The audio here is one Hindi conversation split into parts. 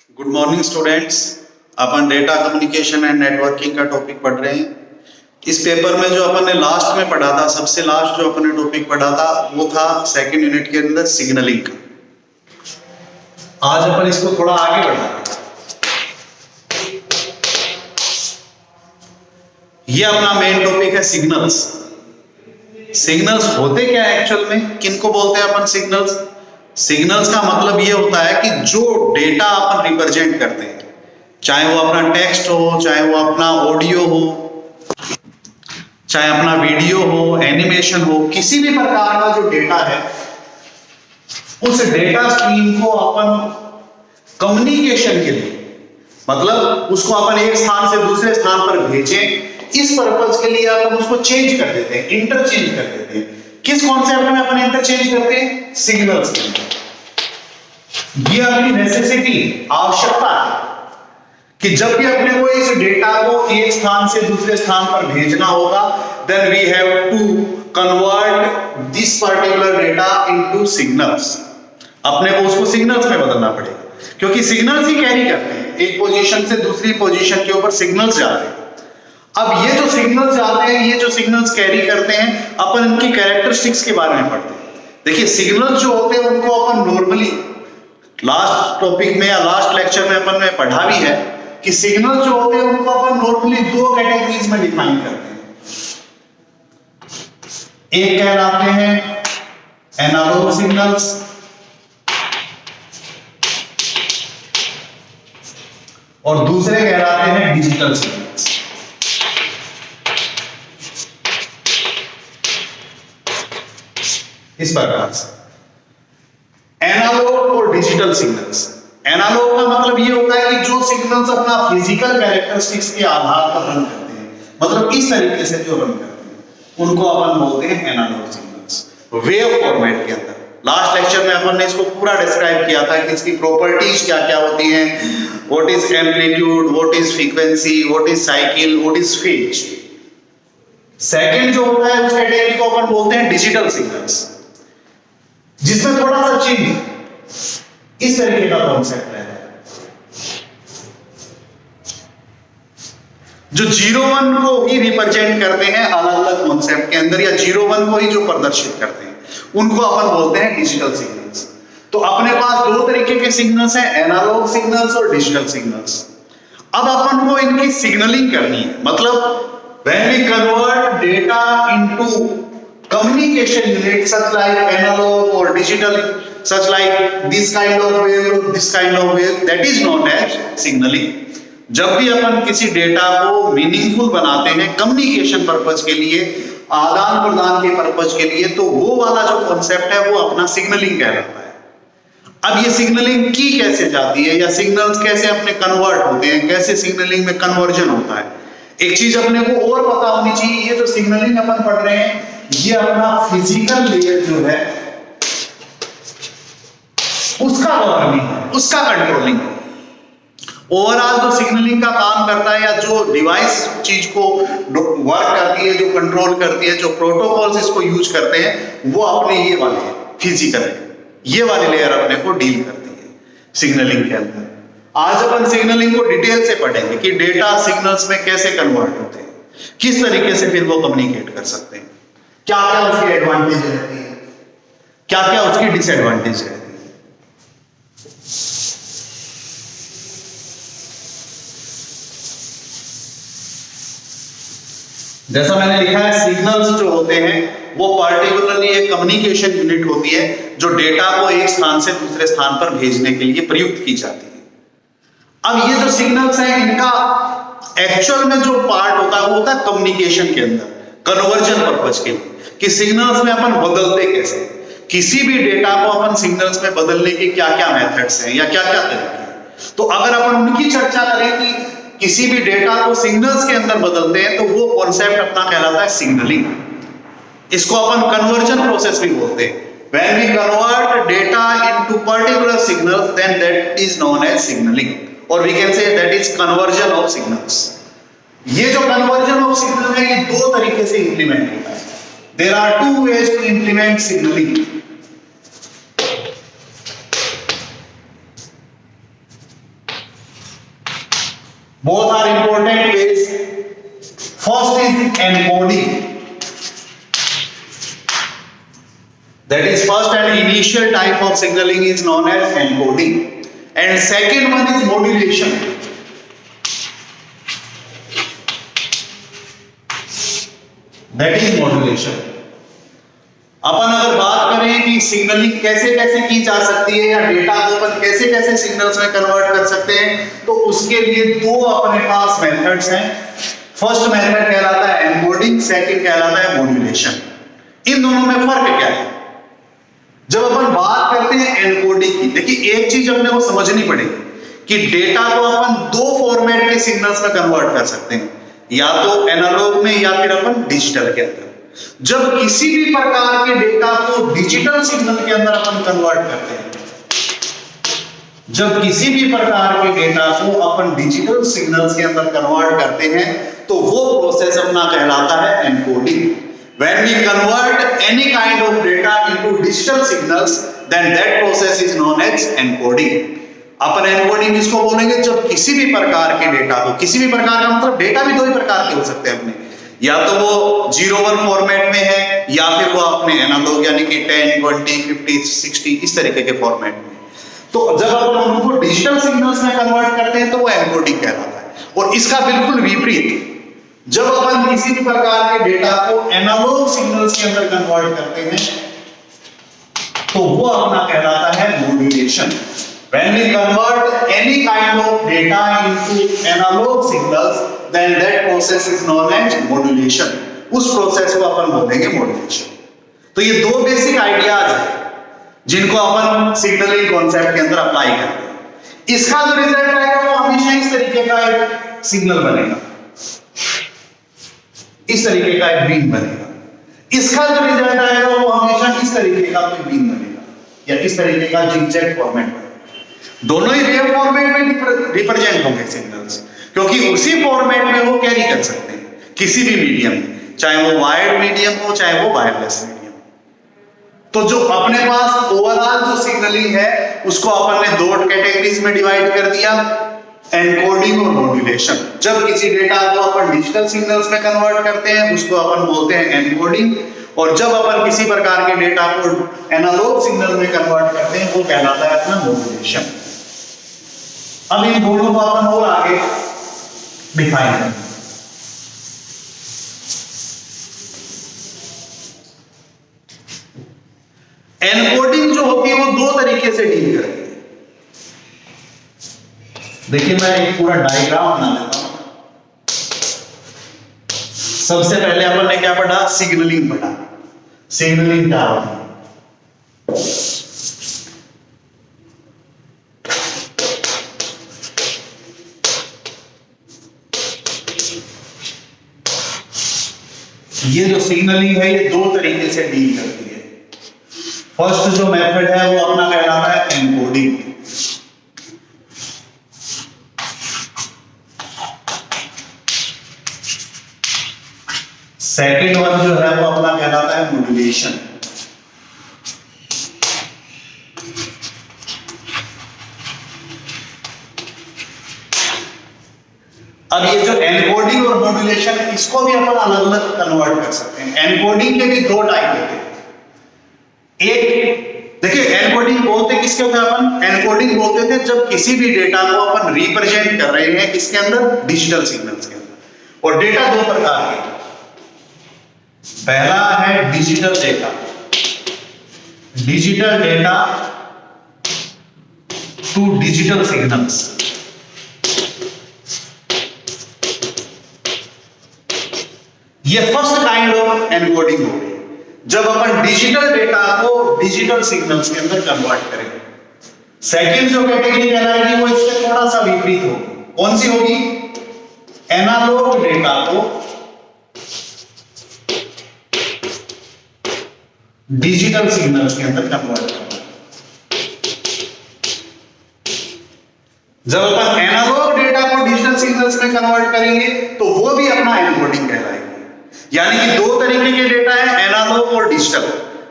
Good morning students. Upon data communication and networking का टॉपिक पढ़ रहे हैं। इस पेपर में जो अपन ने लास्ट में पढ़ा था, सबसे लास्ट जो अपन ने टॉपिक पढ़ा था वो था सेकंड यूनिट के अंदर सिग्नलिंग का। आज अपन इसको थोड़ा आगे बढ़ाएंगे। ये अपना मेन टॉपिक है सिग्नल्स। सिग्नल्स होते क्या है एक्चुअल में, किनको बोलते हैं अपन सिग्नल्स? सिग्नल्स का मतलब ये होता है कि जो डेटा अपन रिप्रेजेंट करते हैं, चाहे वो अपना टेक्स्ट हो, चाहे वो अपना ऑडियो हो, चाहे अपना वीडियो हो, एनिमेशन हो, किसी भी प्रकार का जो डेटा है, उस डेटा स्ट्रीम को अपन कम्युनिकेशन के लिए, मतलब उसको अपन एक स्थान से दूसरे स्थान पर भेजें, इस पर्पज के लिए अपन उसको चेंज कर देते हैं, इंटरचेंज कर देते हैं। किस कॉन्सेप्ट में अपन इंटरचेंज करते हैं? सिग्नल्स के अंदर। ये अपनी नेसेसिटी, आवश्यकता है कि जब भी अपने को इस डेटा को एक स्थान से दूसरे स्थान पर भेजना होगा, then we have to convert this particular data into signals. अपने को उसको सिग्नल्स में बदलना पड़ेगा, क्योंकि सिग्नल्स ही कैरी करते हैं, एक पोजीशन से दूसरी पोजीशन के ऊपर सिग्नल्स जाते हैं। अब ये जो सिग्नल्स जाते हैं, ये जो सिग्नल्स कैरी करते हैं, अपन इनकी कैरेक्टरिस्टिक्स के बारे में पढ़ते हैं। देखिए, सिग्नल्स जो होते हैं उनको अपन नॉर्मली लास्ट टॉपिक में या लास्ट लेक्चर में अपन ने पढ़ा भी है कि सिग्नल जो होते हैं उनको अपन नॉर्मली दो कैटेगरीज में डिफाइन करते हैं। एक कहलाते हैं एनालॉग सिग्नल्स, और दूसरे कहलाते हैं डिजिटल सिग्नल्स। इस प्रकार से एनालॉग और डिजिटल सिग्नल्स। एनालॉग का मतलब ये होता है कि जो सिग्नल्स अपना फिजिकल कैरेक्टरिस्टिक्स के आधार पर रन करते हैं, मतलब इस तरीके से जो रन करते हैं, उनको अपन बोलते हैं एनालॉग सिग्नल्स, वेव फॉर्मेट के अंदर। लास्ट लेक्चर में अपन ने इसको पूरा डिस्क्राइब किया था कि इसकी प्रॉपर्टीज क्या क्या होती हैं, what is amplitude, what is frequency, what is cycle, what is phase. Second जो होता है उस कैटेगरी को अपन बोलते हैं डिजिटल सिग्नल्स, जिसमें थोड़ा सा चेंज इस तरीके का कॉन्सेप्ट है। जो 0-1 को ही रिप्रेजेंट करते हैं अलग अलग कॉन्सेप्ट के अंदर, या 0-1 को ही जो प्रदर्शित करते हैं, उनको अपन बोलते हैं डिजिटल सिग्नल्स। तो अपने पास दो तरीके के सिग्नल्स हैं, एनालॉग सिग्नल्स और डिजिटल सिग्नल्स। अब अपन को इनकी सिग्नलिंग करनी है, मतलब when we convert data into communication units such like analog or digital, such like this kind of wave or this kind of wave, that is known as signaling. जब भी अपन किसी डेटा को मीनिंगफुल बनाते हैं कम्युनिकेशन पर्पज के लिए, आदान प्रदान के पर्पज के लिए, तो वो वाला जो कॉन्सेप्ट है वो अपना सिग्नलिंग कहलाता है। अब ये सिग्नलिंग की कैसे जाती है, या सिग्नल्स कैसे अपने कन्वर्ट होते हैं, कैसे सिग्नलिंग में कन्वर्जन होता है, एक चीज अपने को और पता होनी चाहिए। ये जो सिग्नलिंग अपन पढ़ रहे हैं, ये अपना फिजिकल लेयर जो है उसका गवर्निंग है, उसका कंट्रोलिंग है। ओवरऑल जो सिग्नलिंग का काम करता है, या जो डिवाइस चीज को वर्क करती है, जो कंट्रोल करती है, जो प्रोटोकॉल्स इसको यूज करते हैं, वो अपने ये वाले फिजिकल, ये वाली लेयर अपने को डील करती है सिग्नलिंग के अंदर। आज अपन सिग्नलिंग को डिटेल से पढ़ेंगे कि डेटा सिग्नल्स में कैसे कन्वर्ट होते हैं, किस तरीके से फिर वो कम्युनिकेट कर सकते हैं, क्या क्या उसकी एडवांटेज रहती है, क्या क्या उसकी डिसएडवांटेज रहती है। जैसा मैंने लिखा है, सिग्नल्स जो होते हैं वो पार्टिकुलरली एक कम्युनिकेशन यूनिट होती है जो डेटा को एक स्थान से दूसरे स्थान पर भेजने के लिए प्रयुक्त की जाती है। अब ये जो सिग्नल्स हैं, इनका एक्चुअल में जो पार्ट होता है वो होता है कम्युनिकेशन के अंदर, कन्वर्जन पर्पज के लिए, कि सिग्नल्स में अपन बदलते कैसे, किसी भी डेटा को अपन सिग्नल्स में बदलने के क्या क्या मेथड्स हैं या क्या क्या तरीके हैं। तो अगर अपन उनकी चर्चा करें कि किसी भी डेटा को सिग्नल्स के अंदर बदलते हैं, तो वो कॉन्सेप्ट अपना कहलाता है सिग्नलिंग। इसको अपन कन्वर्जन प्रोसेस भी बोलते हैं। When we convert data into particular signals, then that is known as signaling, or we can say that is conversion of signals. ये जो conversion of signal है, ये दो तरीके से इंप्लीमेंट होता है। There are two ways to implement signaling. Both are important ways. First is encoding. That is, first and initial type of signaling is known as encoding. And second one is modulation. That is modulation. अपन अगर बात करें कि सिग्नलिंग कैसे कैसे की जा सकती है या डेटा को अपन कैसे कैसे सिग्नल्स में कन्वर्ट कर सकते हैं, तो उसके लिए दो अपने पास मेथड्स हैं. फर्स्ट मेथड कहलाता है एनकोडिंग, सेकंड कहलाता है मॉड्यूलेशन. इन दोनों में फर्क क्या है? जब अपन बात करते हैं एनकोडिंग की, देखिए एक चीज अपने को समझनी पड़ेगी कि डेटा को अपन दो फॉर्मेट के सिग्नल्स में कन्वर्ट कर सकते हैं, या तो एनालॉग में या फिर अपन डिजिटल के अंदर. जब किसी भी प्रकार के डेटा को डिजिटल सिग्नल के अंदर अपन कन्वर्ट करते हैं, जब किसी भी प्रकार के डेटा को अपन डिजिटल सिग्नल्स के अंदर कन्वर्ट करते हैं, तो वो प्रोसेस अपना कहलाता है encoding. When we convert any kind of data into digital signals, then that process is known as encoding. Upon encoding इसको बोलेंगे जब किसी भी प्रकार के डेटा को, किसी भी प्रकार का मतलब डेटा भी दो ही प्रकार के हो सकते हैं अपने, या तो वो 0-1 फॉर्मेट में है, या फिर वो अपने एनालॉग यानी कि 10, 20, 50, 60 इस तरीके के फॉर्मेट में. तो जब अपन उनको डिजिटल सिग्नल्स में कन्वर्ट करते हैं तो वो एनकोडिंग कहलाता है. और इसका बिल्कुल विपरीत, जब अपन किसी भी प्रकार के डेटा को एनालॉग सिग्नल्स के अंदर कन्वर्ट करते हैं, तो वो अपना कहलाता है modulation. When we convert any kind of data into analog signals, then that process is known as modulation. उस प्रोसेस को अपन बोलेंगे मॉड्यूलेशन. तो ये दो बेसिक आइडियाज हैं जिनको अपन सिग्नलिंग कॉन्सेप्ट के अंदर अप्लाई करते हैं. इसका जो रिजल्ट आएगा वो हमेशा इस तरीके का एक सिग्नल बनेगा, इस तरीके का एक बीम बनेगा. इसका जो रिजल्ट आएगा वो हमेशा इस तरीके का कोई बीम बनेगा, या इस तरीके का जिगजैग फॉर्मेट बनेगा. दोनों ही वेव फॉर्मेट में रिप्रेजेंट होंगे सिग्नल्स, क्योंकि उसी फॉर्मेट में वो कैरी कर सकते हैं किसी भी मीडियम में, चाहे वो वायर्ड मीडियम हो चाहे वो वायरलेस मीडियम. तो जो अपने पास ओवरऑल जो सिग्नलिंग है उसको अपन ने दो कैटेगरीज में डिवाइड कर दिया, एनकोडिंग और मॉड्यूलेशन. जब किसी डेटा को अपन डिजिटल सिग्नल्स में कन्वर्ट करते हैं उसको अपन बोलते हैं एनकोडिंग, और जब अपन किसी प्रकार के डेटा को एनालॉग सिग्नल में कन्वर्ट करते हैं वो कहलाता है अपना मॉड्यूलेशन. अब इन दोनों को अपन और आगे डिफाइन करें. एनकोडिंग जो होती है वो दो तरीके से डील करती है. देखिए मैं एक पूरा डायग्राम बना देता हूं. सबसे पहले अपन ने क्या पढ़ा? सिग्नलिंग पढ़ा. सिग्नलिंग क्या होती है? ये जो सिग्नलिंग है ये दो तरीके से डील करती है. फर्स्ट जो मेथड है वो अपना कहलाता है एनकोडिंग. सेकेंड वन जो है वो अपना कहलाता है मॉड्यूलेशन. अब ये जो एनकोडिंग और मॉड्यूलेशन है इसको भी अपन अलग अलग कन्वर्ट कर सकते हैं. एनकोडिंग के भी दो टाइप होते हैं. एक देखिए एनकोडिंग बोलते किसके होते हैं अपन? एनकोडिंग बोलते थे जब किसी भी डेटा को अपन रिप्रेजेंट कर रहे हैं किसके अंदर? डिजिटल सिग्नल्स के अंदर. और डेटा दो प्रकार के, पहला है digital data. Digital data to digital signals. ये फर्स्ट काइंड ऑफ एनकोडिंग हो गई जब अपन डिजिटल डेटा को डिजिटल सिग्नल्स के अंदर कन्वर्ट करेंगे. सेकंड जो कैटेगरी कहलाएगी वो इससे थोड़ा सा विपरीत होगी. कौन सी होगी? एनालॉग डेटा को डिजिटल सिग्नल्स के अंदर कन्वर्ट करना. जब अपन एनालॉग डेटा को डिजिटल सिग्नल्स में कन्वर्ट करेंगे तो वो भी अपना एनकोडिंग कहलाएगा. यानी कि दो तरीके के डेटा है, एनालॉग और डिजिटल.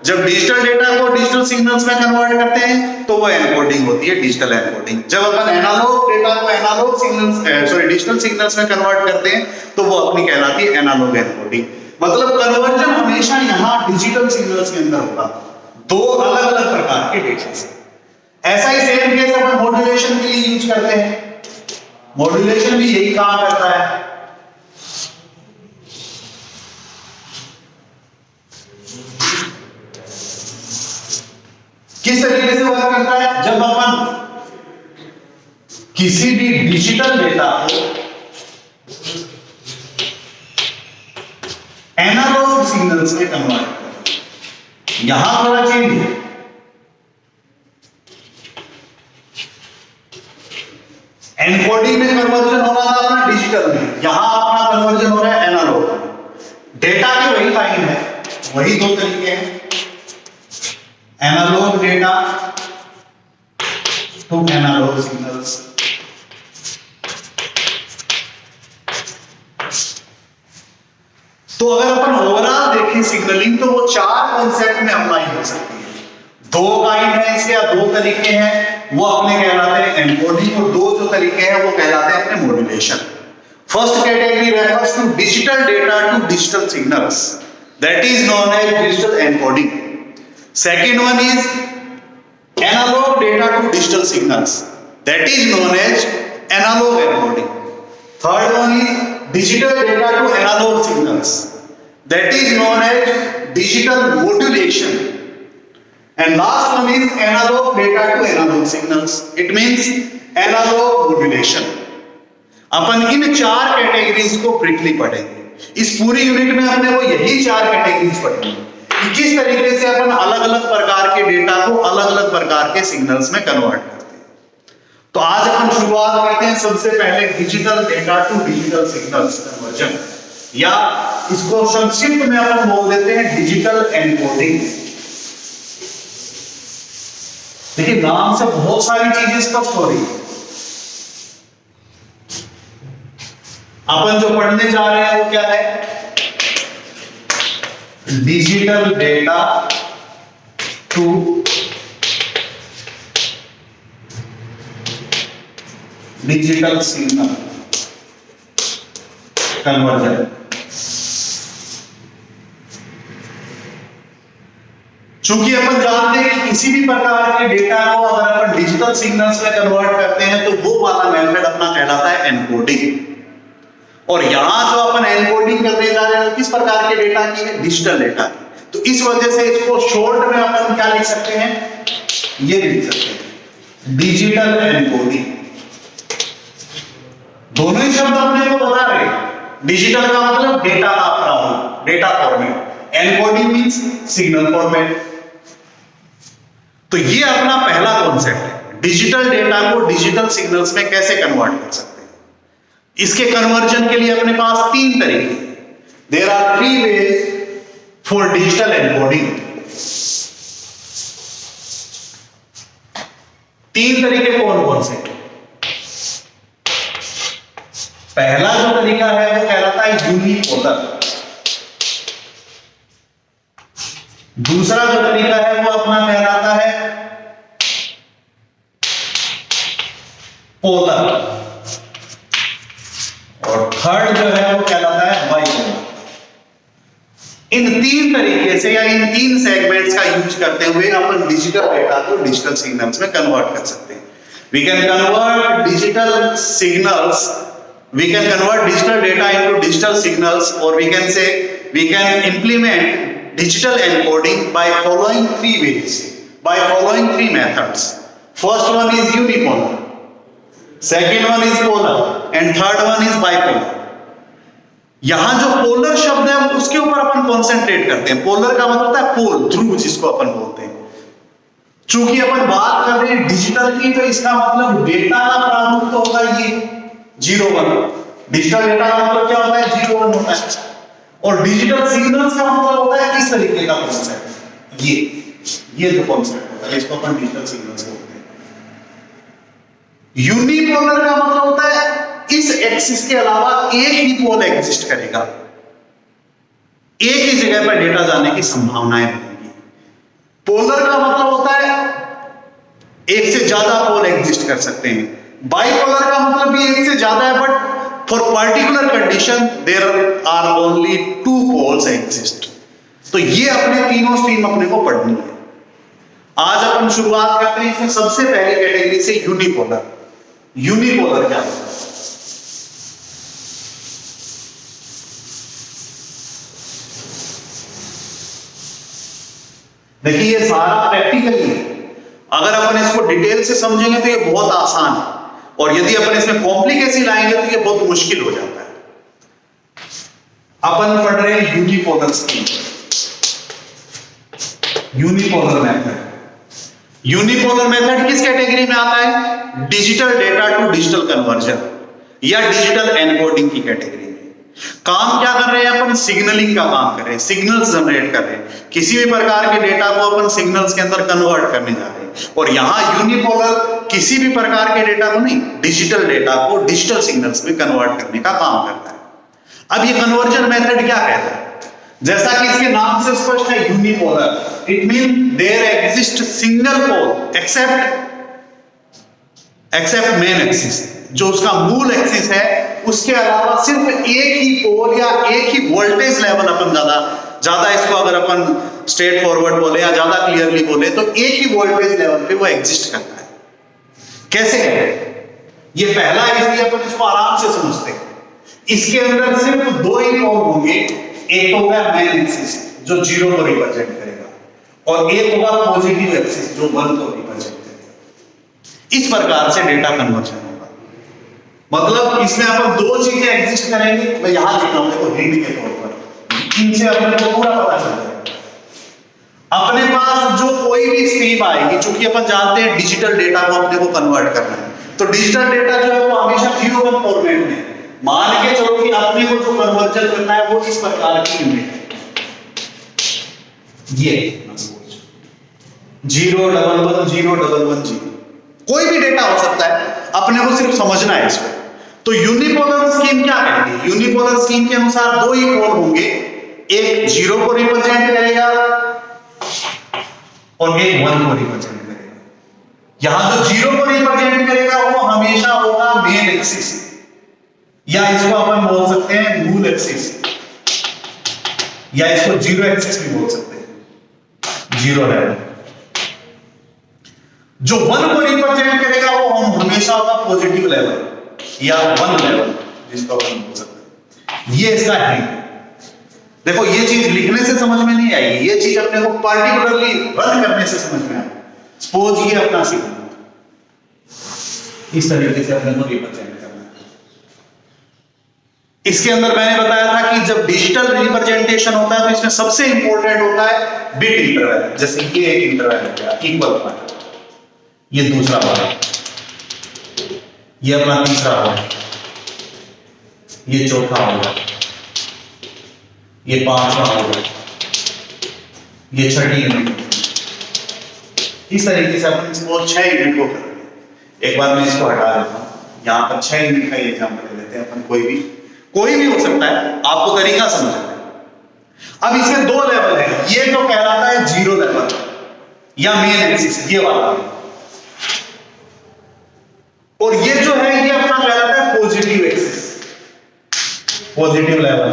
जब डिजिटल डेटा को डिजिटल सिग्नल्स में कन्वर्ट करते हैं तो वो एनकोडिंग होती है, डिजिटल एनकोडिंग। जब अपन एनालॉग डेटा को एनालॉग सिग्नल्स डिजिटल सिग्नल्स में कन्वर्ट करते हैं तो वो अपनी कहलाती है एनालॉग एनकोडिंग। मतलब कन्वर्जन हमेशा यहां डिजिटल सिग्नल्स के अंदर होगा, दो अलग अलग प्रकार के डेटा से। ऐसा ही सेम केस अपन मॉड्यूलेशन के लिए यूज करते हैं, मॉड्यूलेशन भी यही काम करता है। किस तरीके से वर्क करता है? जब अपन किसी भी डिजिटल डेटा को एनालॉग सिग्नल्स में कन्वर्ट करते हैं, यहां थोड़ा चेंज है। एनकोडिंग में कन्वर्जन हो रहा था अपना डिजिटल में, यहां अपना कन्वर्जन हो रहा है एनालॉग। डेटा के वही काइंड है, वही दो तरीके हैं, analogue data to analogue signals. तो अगर अपन ओवरऑल देखें सिग्नलिंग तो वो चार कॉन्सेप्ट में अप्लाई हो सकती है। दो काइंड है इसके, दो तरीके हैं, वो अपने कहलाते हैं एनकोडिंग, और दो जो तरीके हैं वो कहलाते हैं अपने modulation. First category refers to digital data to digital signals, that is known as digital encoding. Second one is analog data to digital signals, that is known as analog encoding. Third one is digital data to analog signals, that is known as digital modulation. And last one is analog data to analog signals, it means analog modulation. अपन इन चार कैटेगरीज को ब्रीफली पढ़ेंगे। इस पूरी यूनिट में हमने वो यही चार कैटेगरीज पढ़ी कि किस तरीके से अपन अलग अलग प्रकार के डेटा को अलग अलग प्रकार के सिग्नल्स में कन्वर्ट करते हैं। तो आज अपन शुरुआत करते हैं सबसे पहले digital data to digital signals conversion, या इसको संक्षिप्त में अपन बोल देते हैं डिजिटल एनकोडिंग। देखिए नाम से बहुत सारी चीजें स्पष्ट हो रही है। अपन जो पढ़ने जा रहे हैं वो क्या है? Digital data to digital signal conversion. चूंकि अपन जानते हैं कि किसी भी प्रकार के डेटा को अगर अपन डिजिटल सिग्नल्स में कन्वर्ट करते हैं तो वो वाला मेथड अपना कहलाता है एनकोडिंग। और यहां जो अपन एनकोडिंग करने जा रहे हैं किस प्रकार के डेटा की है? डिजिटल डेटा की। तो इस वजह से इसको शॉर्ट में अपन क्या लिख सकते हैं? ये लिख सकते हैं डिजिटल एनकोडिंग। दोनों ही शब्द अपने को बता रहे हैं। डिजिटल का मतलब डेटा का अपना हो, data format, encoding means signal format. तो ये अपना पहला कॉन्सेप्ट है, डिजिटल डेटा को डिजिटल सिग्नल्स में कैसे कन्वर्ट कर सकते हैं। इसके कन्वर्जन के लिए अपने पास तीन तरीके, there are 3 ways for digital encoding. तीन तरीके कौन कौन से? पहला जो तरीका है वो कहलाता है यूनिपोलर। दूसरा जो तरीका है वो अपना कहलाता है पोलर, और थर्ड जो है वो कहलाता है बाइपोलर। इन तीन तरीके से या इन तीन सेगमेंट्स का यूज करते हुए अपन डिजिटल डेटा को डिजिटल सिग्नल्स में कन्वर्ट कर सकते हैं। We can convert digital signals, we can convert digital data into digital signals, और we can say we can implement digital encoding by following 3 ways, by following 3 methods. First one is unipolar, second one is polar, and third one is bipolar. यहां जो पोलर शब्द है उसके ऊपर अपन कॉन्सेंट्रेट करते हैं। पोलर का मतलब होता है पोल, ध्रुव जिसको अपन बोलते हैं। चूंकि अपन बात कर रहे हैं डिजिटल की, तो इसका मतलब डेटा का प्रारूप तो होगा ये 0-1। डिजिटल डेटा का मतलब क्या होता है? 0-1 होता है। और डिजिटल सिग्नल्स का मतलब होता है किस तरीके का कॉन्सेप्ट? ये जो कॉन्सेप्ट होता है इसको अपन डिजिटल सिग्नल्स बोलते हैं। यूनिपोलर का मतलब होता है इस एक्सिस के अलावा एक ही पोल एग्जिस्ट करेगा, एक ही जगह पर डेटा जाने की संभावनाएं होंगी। पोलर का मतलब होता है एक से ज्यादा पोल एग्जिस्ट कर सकते हैं। बाइपोलर का मतलब भी एक से ज्यादा है, but for particular condition there are only 2 poles exist. तो ये अपने तीनों स्ट्रीम अपने को पढ़नी है। आज अपन शुरुआत करते हैं इसमें सबसे पहली कैटेगरी से, यूनिपोलर। यूनिपोलर क्या होता है? देखिए ये सारा प्रैक्टिकली है, अगर अपन इसको डिटेल से समझेंगे तो ये बहुत आसान है, और यदि अपन इसमें कॉम्प्लिकेसी लाएंगे तो ये बहुत मुश्किल हो जाता है। अपन पढ़ रहे हैं unipolar scheme, unipolar method. Unipolar method किस कैटेगरी में आता है? Digital data to digital conversion या डिजिटल एनकोडिंग की कैटेगरी में। काम क्या कर रहे हैं अपन? सिग्नलिंग का काम कर रहे हैं, सिग्नल्स जनरेट कर रहे हैं। किसी भी प्रकार के डेटा को अपन सिग्नल्स के अंदर कन्वर्ट करने जा रहे हैं, और यहां यूनिपोलर किसी भी प्रकार के डेटा को नहीं, डिजिटल डेटा को डिजिटल सिग्नल्स में कन्वर्ट करने का काम करता है। अब ये कन्वर्जन मेथड क्या कहता है? जैसा कि इसके नाम से स्पष्ट है, unipolar, it mean there exist single pole except main axis, जो उसका मूल एक्सिस है, उसके अलावा सिर्फ एक ही पोल या एक ही वोल्टेज लेवल, अपन ज्यादा इसको अगर अपन स्ट्रेट फॉरवर्ड बोले या ज्यादा क्लियरली बोले तो एक ही वोल्टेज लेवल पे वो एग्जिस्ट करता है। कैसे करें? ये पहला है, इसलिए अपन इसको आराम से समझते हैं। इसके अंदर सिर्फ 2 ही पोल होंगे, एक होगा मेन एक्सिस जो 0 को रिप्रेजेंट करेगा, और एक होगा पॉजिटिव एक्सिस जो 1 को रिप्रेजेंट करेगा। इस प्रकार से डेटा कन्वर्जन होगा। मतलब इसमें अपन 2 चीजें एग्जिस्ट करेंगी। मैं यहां लिख रहा हूं, देखो हिंट के तौर पर, इनसे अपने को पूरा पता चल जाएगा। अपने पास जो कोई भी स्ट्रीम आएगी, चूंकि अपन जानते हैं डिजिटल डेटा को अपने को कन्वर्ट करना है, तो डिजिटल डेटा जो है वो हमेशा 0-1 फॉर्मेट में। मान के चलो कि अपने को जो कन्वर्जन करना है वो इस प्रकार की यूनिट है, ये 011 011 कोई भी डेटा हो सकता है, अपने को सिर्फ समझना है इसको। तो यूनिपोलर स्कीम क्या कहती है? यूनिपोलर स्कीम के अनुसार 2 ही पोल होंगे, एक 0 को रिप्रेजेंट करेगा और एक 1 को रिप्रेजेंट करेगा। यहां जो 0 को रिप्रेजेंट करेगा वो हमेशा होगा मेन एक्सिस, या इसको अपन बोल सकते हैं मूल एक्सिस, या इसको 0 एक्सिस भी बोल सकते हैं, 0 लेवल। जो 1 को रिप्रेजेंट करेगा वो हम हमेशा होगा पॉजिटिव लेवल या 1 लेवल, जिसको अपन बोल सकते हैं। ये इसका है। देखो ये चीज लिखने से समझ में नहीं आएगी, ये चीज अपने को पार्टिकुलरली रन करने से समझ में आएगी। सपोज ये अपना सिग्नल इस तरीके से अपने को रिप्रेजेंट करना है। इसके अंदर मैंने बताया था कि जब डिजिटल रिप्रेजेंटेशन होता है तो इसमें सबसे इंपॉर्टेंट होता है बिट इंटरवल। जैसे ये एक इंटरवल हो गया, इक्वल पॉइंट, ये दूसरा वाला, ये अपना तीसरा होगा, ये चौथा होगा, ये 5वां होगा, ये 6ठी यूनिट। इस तरीके से अपन इसको 6 यूनिट को कर रहे हैं। एक बार मैं इसको हटा देता हूं, यहां पर 6 यूनिट का एग्जांपल ले लेते हैं अपन। कोई भी हो सकता है, आपको तरीका समझना है। अब इसमें 2 लेवल है, ये तो कहलाता है 0 लेवल या मेन एक्सिस, ये वाला, और ये जो है ये अपना कहलाता है पॉजिटिव एक्सिस, पॉजिटिव लेवल।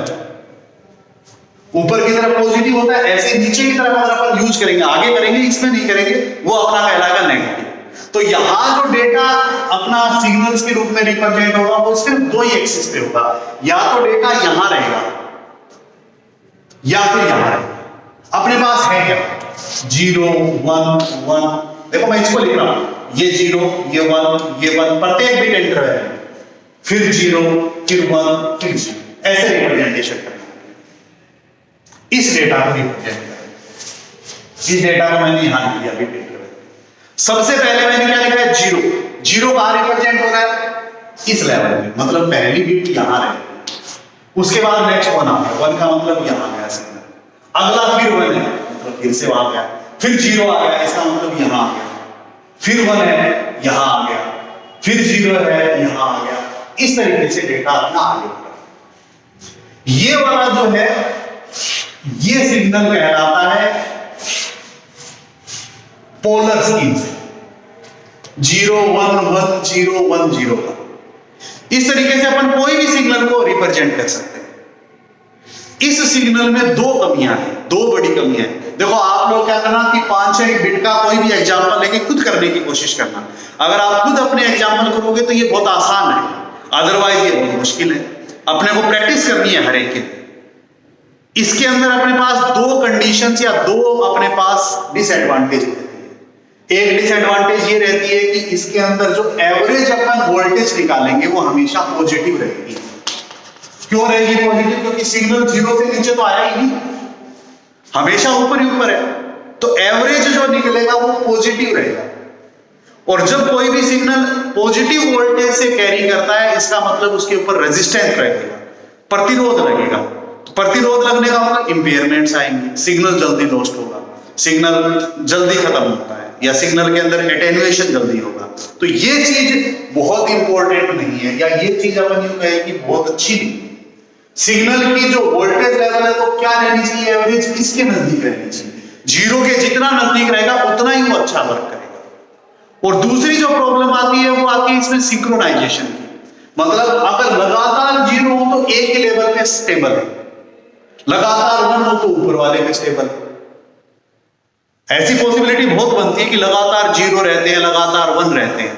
ऊपर की तरफ पॉजिटिव होता है, ऐसे नीचे की तरफ अगर अपन यूज करेंगे, आगे करेंगे, इसमें नहीं करेंगे, वो अपना कहलाएगा नेगेटिव। तो यहां जो डेटा अपना सिग्नल्स के रूप में रिप्रेजेंट होगा वो सिर्फ 2 ही एक्सिस पे होगा, या तो डेटा यहां रहेगा या फिर यहां रहेगा। अपने पास है क्या? 0 1 1। देखो मैं इसको लिख रहा हूं, ये 0 ये 1 ये 1, प्रत्येक बिट इंटरवल है, फिर 0 फिर 1 फिर 0, ऐसे रिप्रेजेंटेशन करना। इस डेटा को रिप्रेजेंट करें। इस डेटा को मैंने यहां लिख दिया बिट इंटरवल। सबसे पहले मैंने क्या लिखा है? 0 कहां रिप्रेजेंट हो रहा है? इस लेवल में, मतलब पहली बिट यहां रहेगी, उसके बाद नेक्स्ट 1 आ गया, 1 का मतलब यहां गया सिग्नल, अगला फिर 1 है, मतलब फिर से वहां गया, फिर 0 आ गया, इसका मतलब यहां आ गया, फिर 1 है यहां आ गया, फिर 0 है यहां आ गया। इस तरीके से डेटा अपना आगे बढ़ा। ये वाला जो है ये सिग्नल कहलाता है पोलर स्कीम से 0 1 1 0 1 0 1। इस तरीके से अपन कोई भी सिग्नल को रिप्रेजेंट कर सकते हैं। इस सिग्नल में दो कमियां हैं, दो बड़ी कमियां हैं। देखो आप लोग क्या करना कि 5-6 बिट का कोई भी एग्जांपल लेके खुद करने की कोशिश करना। अगर आप खुद अपने एग्जांपल करोगे तो ये बहुत आसान है, अदरवाइज ये बहुत मुश्किल है। अपने को प्रैक्टिस करनी है हर एक के। इसके अंदर अपने पास दो कंडीशंस या दो अपने पास डिसएडवांटेज रहती है। एक डिसएडवांटेज ये रहती है कि इसके अंदर जो एवरेज अपन वोल्टेज निकालेंगे वो हमेशा पॉजिटिव रहेगी। क्यों रहेगी पॉजिटिव? क्योंकि सिग्नल 0 से नीचे तो आया ही नहीं, हमेशा ऊपर ही ऊपर है, तो एवरेज जो निकलेगा वो पॉजिटिव रहेगा। और जब कोई भी सिग्नल पॉजिटिव वोल्टेज से कैरी करता है, इसका मतलब उसके ऊपर रेजिस्टेंस रहेगा, प्रतिरोध लगेगा। तो प्रतिरोध लगने का मतलब इंपेयरमेंट्स आएंगे, सिग्नल जल्दी लॉस्ट होगा, सिग्नल जल्दी खत्म होता है, या सिग्नल के अंदर एटेन्युएशन जल्दी होगा। तो ये चीज बहुत इंपॉर्टेंट नहीं है, या ये चीज अपन यूं कहें कि बहुत अच्छी नहीं है। सिग्नल की जो वोल्टेज लेवल है वो क्या रहनी चाहिए? एवरेज किसके नजदीक रहनी चाहिए? 0 के जितना नजदीक रहेगा उतना ही वो अच्छा वर्क करेगा। और दूसरी जो प्रॉब्लम आती है वो आती है इसमें सिंक्रोनाइजेशन की। मतलब अगर लगातार 0 हो तो एक ही लेवल पे स्टेबल है, लगातार 1 हो तो ऊपर वाले पे स्टेबल है। ऐसी पॉसिबिलिटी बहुत बनती है कि लगातार 0 रहते हैं, लगातार 1 रहते हैं।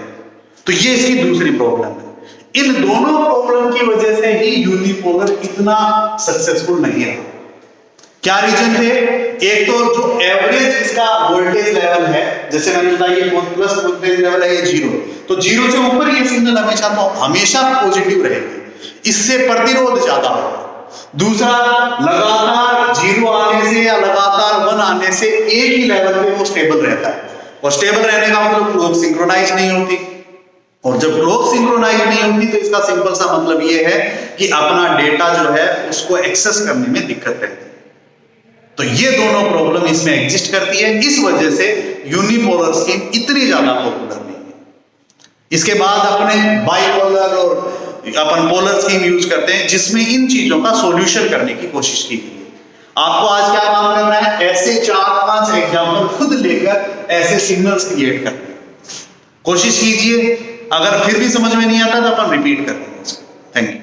तो ये इसकी दूसरी प्रॉब्लम है। इन दोनों प्रॉब्लम की वजह से ही यूनिपोलर इतना सक्सेसफुल नहीं है। क्या रीजन थे? एक तो जो एवरेज इसका वोल्टेज लेवल है, जैसे मैंने बताया ये प्लस वोल्टेज लेवल है, ये 0, तो 0 से ऊपर ये सिग्नल हमेशा पॉजिटिव रहेगी, इससे प्रतिरोध ज्यादा होगा। दूसरा, लगातार 0 आने से या लगातार 1 आने से एक ही लेवल पे वो स्टेबल रहता है, और स्टेबल रहने का मतलब क्लॉक सिंक्रोनाइज नहीं होती। और जब क्लॉक सिंक्रोनाइज नहीं होती तो इसका सिंपल सा मतलब ये है कि अपना डेटा जो है उसको एक्सेस करने में दिक्कत रहती है। तो ये दोनों प्रॉब्लम इसमें एग्जिस्ट करती है, इस वजह से यूनिपोलर स्कीम इतनी ज्यादा पॉपुलर नहीं है। इसके बाद अपने बाइपोलर और अपन पोलर स्कीम यूज करते हैं, जिसमें इन चीजों का सॉल्यूशन करने की कोशिश की गई है। आपको आज क्या काम करना है? ऐसे 4-5 एग्जाम्पल खुद लेकर ऐसे सिग्नल्स क्रिएट करने कोशिश कीजिए। अगर फिर भी समझ में नहीं आता तो अपन रिपीट कर देंगे इसको। Thank you.